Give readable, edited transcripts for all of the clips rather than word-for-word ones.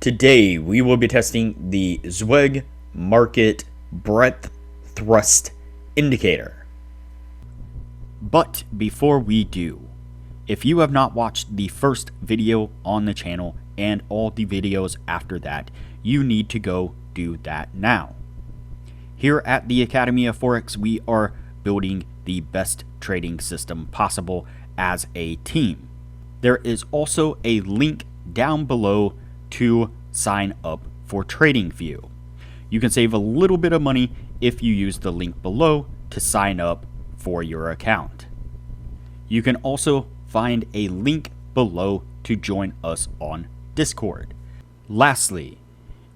Today we will be testing the Zweig market breadth thrust indicator. But before we do, if you have not watched the first video on the channel and all the videos after that, you need to go do that now. Here at the Academy of Forex, we are building the best trading system possible as a team. There is also a link down below to sign up for Tradingview. You can save a little bit of money if you use the link below to sign up for your account. You can also find a link below to join us on Discord. Lastly,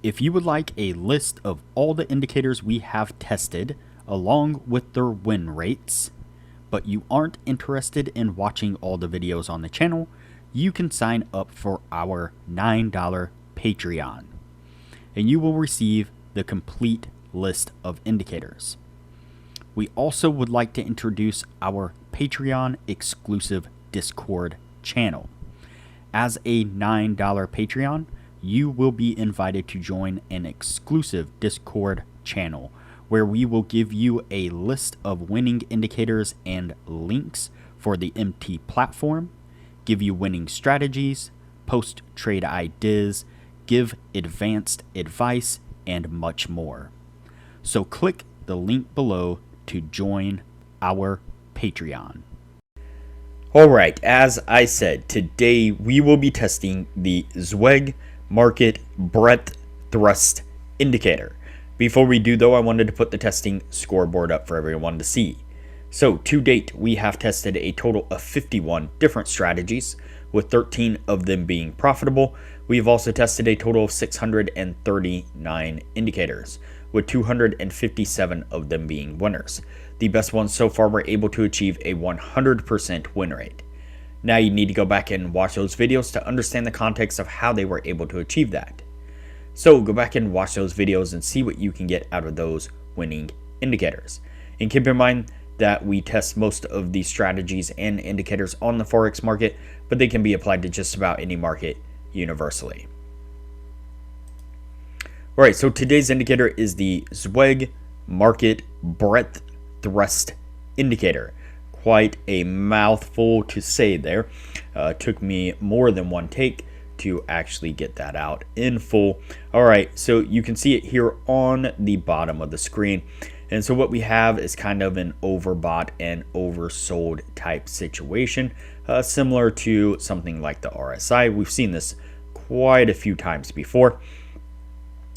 if you would like a list of all the indicators we have tested along with their win rates, but you aren't interested in watching all the videos on the channel, you can sign up for our $9 Patreon, and you will receive the complete list of indicators. We also would like to introduce our Patreon exclusive Discord channel. As a $9 Patreon, you will be invited to join an exclusive Discord channel where we will give you a list of winning indicators and links for the MT platform, give you winning strategies, post trade ideas, give advanced advice, and much more. So click the link below to join our Patreon. Alright, as I said, today we will be testing the Zweig market breadth thrust indicator. Before we do though, I wanted to put the testing scoreboard up for everyone to see. So to date, we have tested a total of 51 different strategies, with 13 of them being profitable. We have also tested a total of 639 indicators, with 257 of them being winners. The best ones so far were able to achieve a 100% win rate. Now you need to go back and watch those videos to understand the context of how they were able to achieve that. So go back and watch those videos and see what you can get out of those winning indicators. And keep in mind that we test most of these strategies and indicators on the Forex market, but they can be applied to just about any market universally. Alright, so today's indicator is the Zweig market breadth thrust indicator. Quite a mouthful to say there. Took me more than one take to actually get that out in full. Alright, so you can see it here on the bottom of the screen. And so what we have is kind of an overbought and oversold type situation, similar to something like the RSI. We've seen this quite a few times before.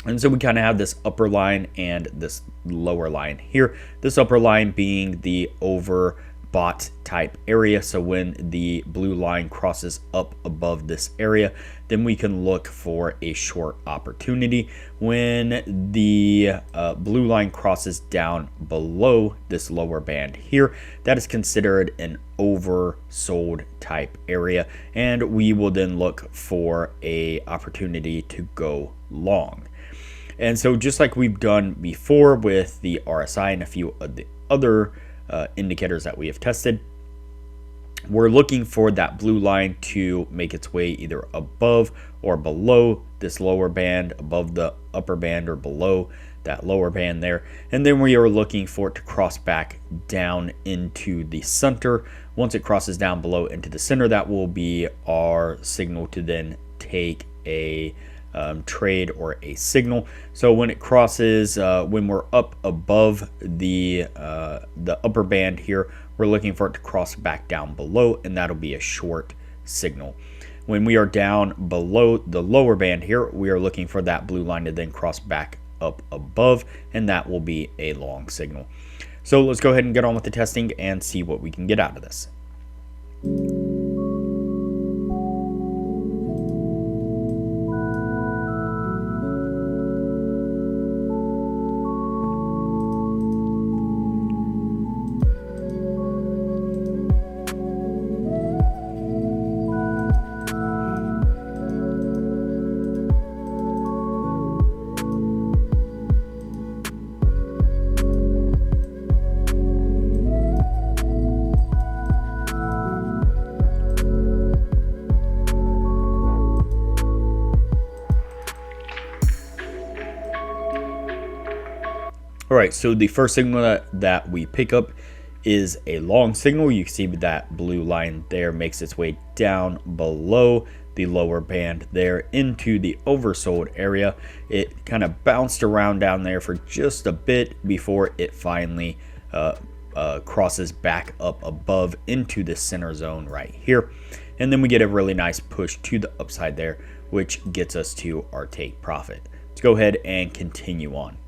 And so we kind of have this upper line and this lower line here. This upper line being the overbought type area. So when the blue line crosses up above this area, then we can look for a short opportunity. When the blue line crosses down below this lower band here, that is considered an oversold type area, and we will then look for a opportunity to go long. And so just like we've done before with the RSI and a few of the other indicators that we have tested, we're looking for that blue line to make its way either above or below this lower band, above the upper band or below that lower band there. And then we are looking for it to cross back down into the center. Once it crosses down below into the center, that will be our signal to then take a trade or a signal. So when it crosses, when we're up above the upper band here, we're looking for it to cross back down below, and that'll be a short signal. When we are down below the lower band here, we are looking for that blue line to then cross back up above, and that will be a long signal. So let's go ahead and get on with the testing and see what we can get out of this. All right, so the first signal that we pick up is a long signal. You can see that blue line there makes its way down below the lower band there into the oversold area. It kind of bounced around down there for just a bit before it finally crosses back up above into the center zone right here. And then we get a really nice push to the upside there, which gets us to our take profit. Let's go ahead and continue on.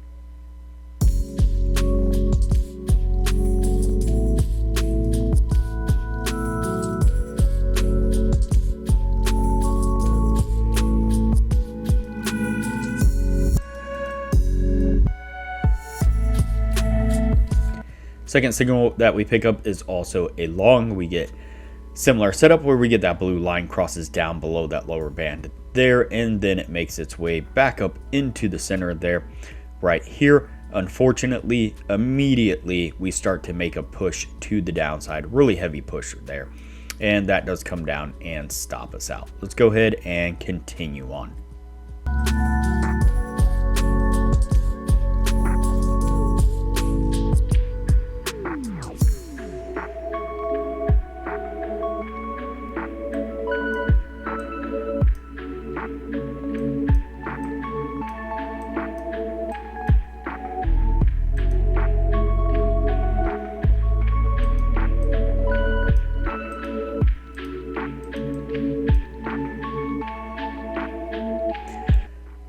Second signal that we pick up is also a long. We get similar setup where we get that blue line crosses down below that lower band there, and then it makes its way back up into the center there right here. Unfortunately, immediately we start to make a push to the downside, really heavy push there, and that does come down and stop us out. Let's go ahead and continue on.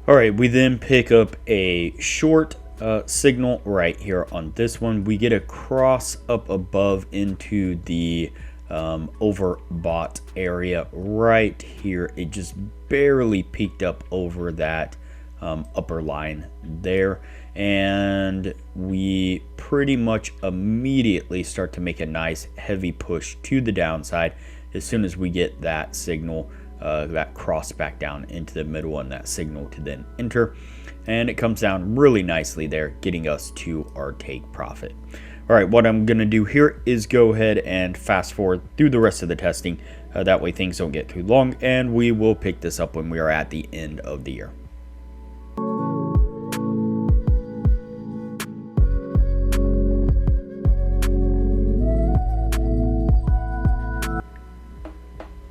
All right, we then pick up a short signal right here on this one. We get a cross up above into the overbought area right here. It just barely peeked up over that upper line there, and we pretty much immediately start to make a nice heavy push to the downside as soon as we get that signal, that cross back down into the middle and that signal to then enter, and it comes down really nicely there, getting us to our take profit. All right, what I'm gonna do here is go ahead and fast forward through the rest of the testing, that way things don't get too long, and we will pick this up when we are at the end of the year.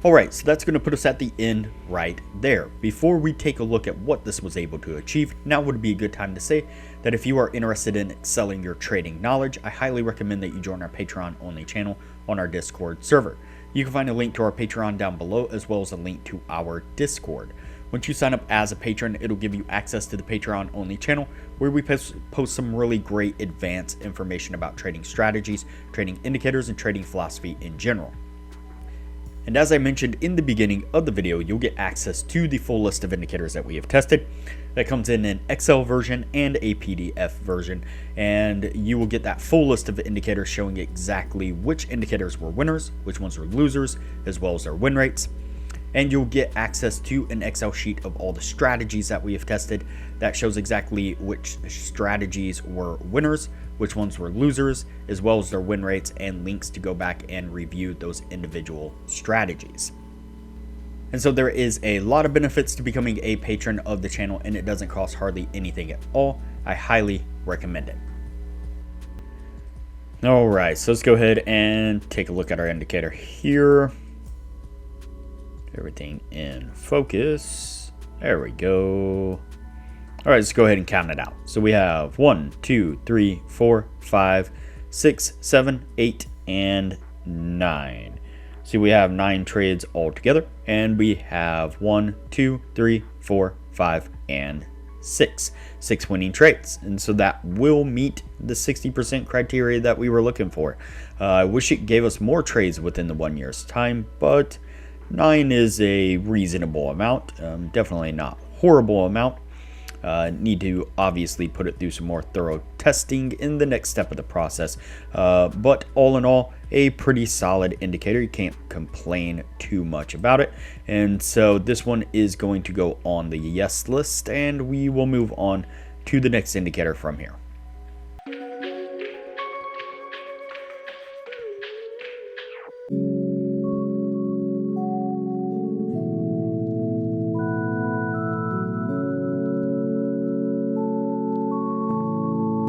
Alright, so that's going to put us at the end right there. Before we take a look at what this was able to achieve, now would be a good time to say that if you are interested in excelling your trading knowledge, I highly recommend that you join our Patreon only channel on our Discord server. You can find a link to our Patreon down below, as well as a link to our Discord. Once you sign up as a patron, it'll give you access to the Patreon only channel, where we post some really great advanced information about trading strategies, trading indicators, and trading philosophy in general. And as I mentioned in the beginning of the video, you'll get access to the full list of indicators that we have tested. That comes in an Excel version and a PDF version, and you will get that full list of indicators showing exactly which indicators were winners, which ones were losers, as well as their win rates. And you'll get access to an Excel sheet of all the strategies that we have tested that shows exactly which strategies were winners, which ones were losers, as well as their win rates, and links to go back and review those individual strategies. And so there is a lot of benefits to becoming a patron of the channel, and it doesn't cost hardly anything at all. I highly recommend it. All right, so let's go ahead and take a look at our indicator here. Everything in focus. There we go. All right, let's go ahead and count it out. So we have 1, 2, 3, 4, 5, 6, 7, 8, and 9. So we have 9 trades all together, and we have 1, 2, 3, 4, 5, and 6 winning trades. And so that will meet the 60% criteria that we were looking for. I wish it gave us more trades within the 1 year's time, but 9 is a reasonable amount. Definitely not horrible amount. Need to obviously put it through some more thorough testing in the next step of the process. But all in all, a pretty solid indicator. You can't complain too much about it. And so this one is going to go on the yes list, and we will move on to the next indicator from here.